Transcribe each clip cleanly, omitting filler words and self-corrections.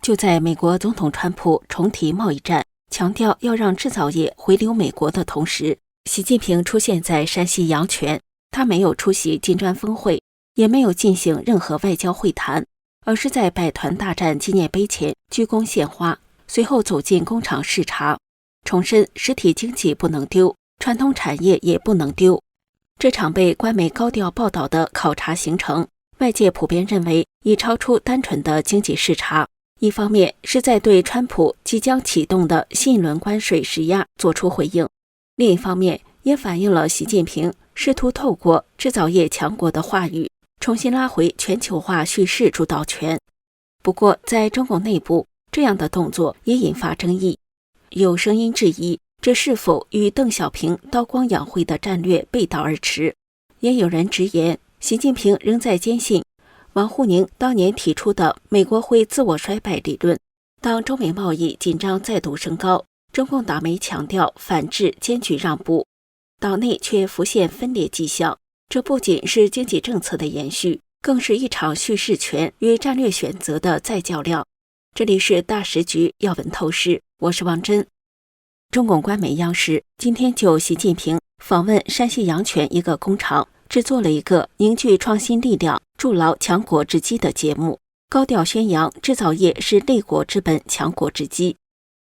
就在美国总统川普重提贸易战，强调要让制造业回流美国的同时，习近平出现在山西阳泉，他没有出席金砖峰会，也没有进行任何外交会谈，而是在百团大战纪念碑前鞠躬献花，随后走进工厂视察，重申实体经济不能丢，传统产业也不能丢。这场被官媒高调报道的考察行程，外界普遍认为已超出单纯的经济视察，一方面是在对川普即将启动的新一轮关税施压做出回应，另一方面也反映了习近平试图透过制造业强国的话语，重新拉回全球化叙事主导权。不过在中共内部，这样的动作也引发争议，有声音质疑这是否与邓小平韬光养晦的战略背道而驰，也有人直言习近平仍在坚信王沪宁当年提出的美国会自我衰败理论。当中美贸易紧张再度升高，中共党媒强调反制艰巨让步，岛内却浮现分裂迹象，这不仅是经济政策的延续，更是一场叙事权与战略选择的再较量。这里是大时局要闻透视，我是王真。中共官媒央视今天就习近平访问山西阳泉一个工厂制作了一个凝聚创新力量、筑牢强国之基的节目，高调宣扬制造业是立国之本、强国之基。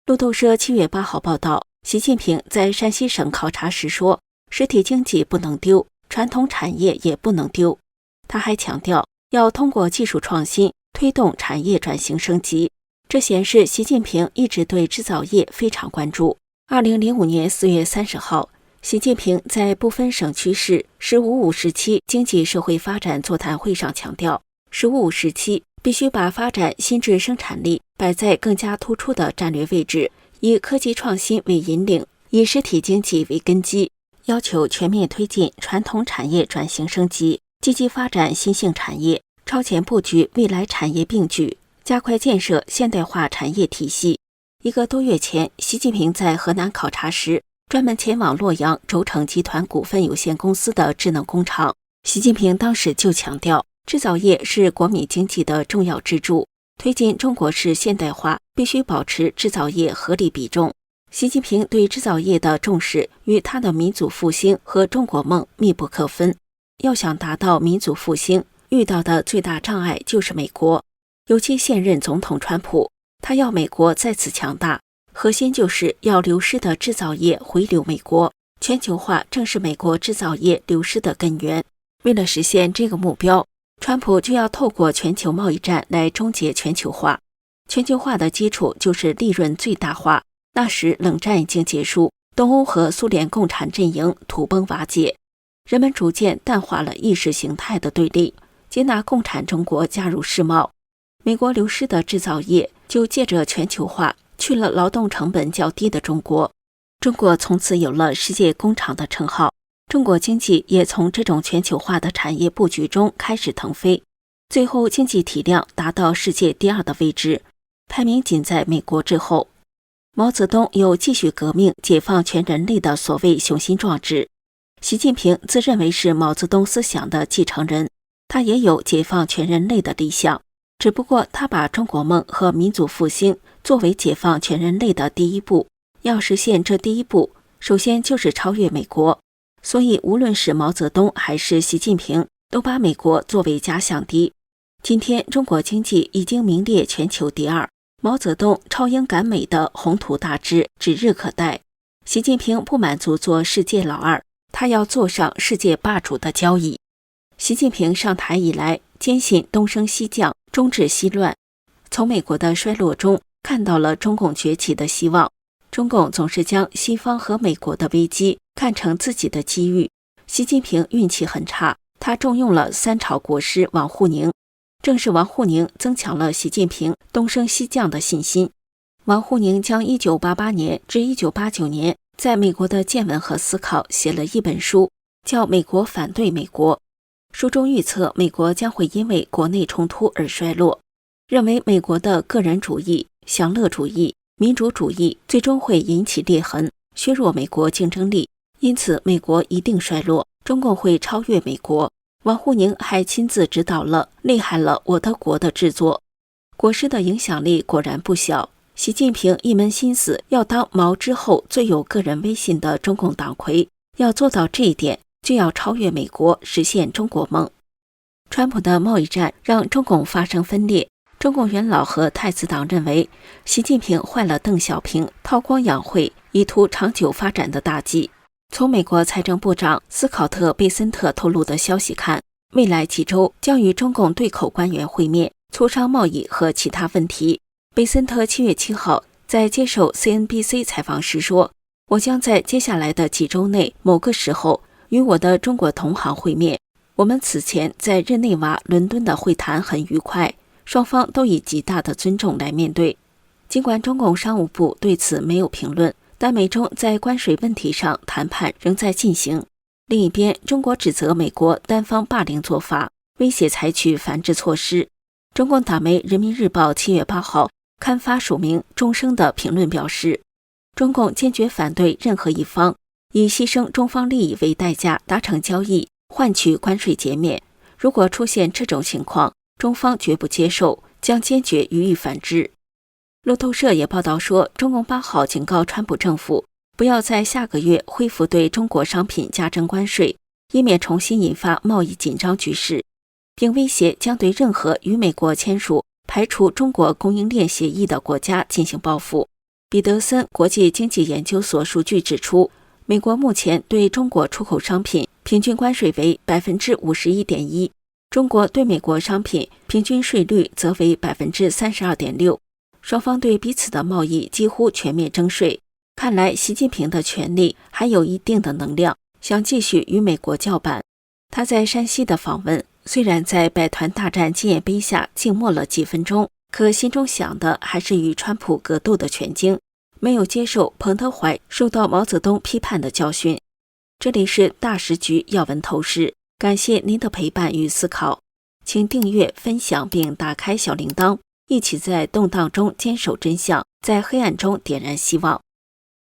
路透社7月8号报道，习近平在山西省考察时说，实体经济不能丢，传统产业也不能丢。他还强调要通过技术创新推动产业转型升级，这显示习近平一直对制造业非常关注。2005年4月30号，习近平在不分省区市“十五五”时期经济社会发展座谈会上强调，“十五五”时期必须把发展新质生产力摆在更加突出的战略位置，以科技创新为引领，以实体经济为根基，要求全面推进传统产业转型升级，积极发展新兴产业，超前布局未来产业并举，加快建设现代化产业体系。1个多月前，习近平在河南考察时，专门前往洛阳轴承集团股份有限公司的智能工厂。习近平当时就强调，制造业是国民经济的重要支柱，推进中国式现代化必须保持制造业合理比重。习近平对制造业的重视与他的民族复兴和中国梦密不可分。要想达到民族复兴，遇到的最大障碍就是美国，尤其现任总统川普，他要美国再次强大，核心就是要流失的制造业回流美国，全球化正是美国制造业流失的根源。为了实现这个目标，川普就要透过全球贸易战来终结全球化。全球化的基础就是利润最大化，那时冷战已经结束，东欧和苏联共产阵营土崩瓦解，人们逐渐淡化了意识形态的对立，接纳共产中国加入世贸。美国流失的制造业就借着全球化去了劳动成本较低的中国，中国从此有了世界工厂的称号，中国经济也从这种全球化的产业布局中开始腾飞，最后经济体量达到世界第2的位置，排名仅在美国之后。毛泽东有继续革命、解放全人类的所谓雄心壮志，习近平自认为是毛泽东思想的继承人，他也有解放全人类的理想，只不过他把中国梦和民族复兴作为解放全人类的第一步，要实现这第一步，首先就是超越美国。所以无论是毛泽东还是习近平，都把美国作为假想敌。今天中国经济已经名列全球第2，毛泽东超英赶美的宏图大志指日可待。习近平不满足做世界老2，他要坐上世界霸主的交椅。习近平上台以来，坚信东升西降，终止西乱，从美国的衰落中看到了中共崛起的希望。中共总是将西方和美国的危机看成自己的机遇。习近平运气很差，他重用了3朝国师王沪宁，正是王沪宁增强了习近平东升西降的信心。王沪宁将1988年至1989年在美国的见闻和思考写了一本书，叫《美国反对美国》。书中预测美国将会因为国内冲突而衰落，认为美国的个人主义、享乐主义、民主主义最终会引起裂痕，削弱美国竞争力，因此美国一定衰落，中共会超越美国。王沪宁还亲自指导了《厉害了我的国》的制作。国师的影响力果然不小。习近平一门心思要当毛之后最有个人威信的中共党魁，要做到这一点，就要超越美国，实现中国梦。川普的贸易战让中共发生分裂，中共元老和太子党认为习近平坏了邓小平韬光养晦、以图长久发展的大计。从美国财政部长斯考特·贝森特透露的消息看，未来几周将与中共对口官员会面，磋商贸易和其他问题。贝森特7月7号在接受 CNBC 采访时说，我将在接下来的几周内某个时候与我的中国同行会面。我们此前在日内瓦、伦敦的会谈很愉快，双方都以极大的尊重来面对。尽管中共商务部对此没有评论，但美中在关税问题上谈判仍在进行。另一边，中国指责美国单方霸凌做法，威胁采取反制措施。中共党媒《人民日报》7月8号刊发署名钟声的评论表示，中共坚决反对任何一方以牺牲中方利益为代价达成交易，换取关税减免。如果出现这种情况，中方绝不接受，将坚决予以反制。路透社也报道说，中共8号警告川普政府不要在下个月恢复对中国商品加征关税，以免重新引发贸易紧张局势，并威胁将对任何与美国签署排除中国供应链协议的国家进行报复。彼得森国际经济研究所数据指出，美国目前对中国出口商品平均关税为 51.1%， 中国对美国商品平均税率则为 32.6%， 双方对彼此的贸易几乎全面征税。看来习近平的权力还有一定的能量，想继续与美国叫板。他在山西的访问虽然在百团大战纪念碑下静默了几分钟，可心中想的还是与川普格斗的全精，没有接受彭德怀受到毛泽东批判的教训。这里是大时局要闻透视，感谢您的陪伴与思考，请订阅、分享并打开小铃铛，一起在动荡中坚守真相，在黑暗中点燃希望。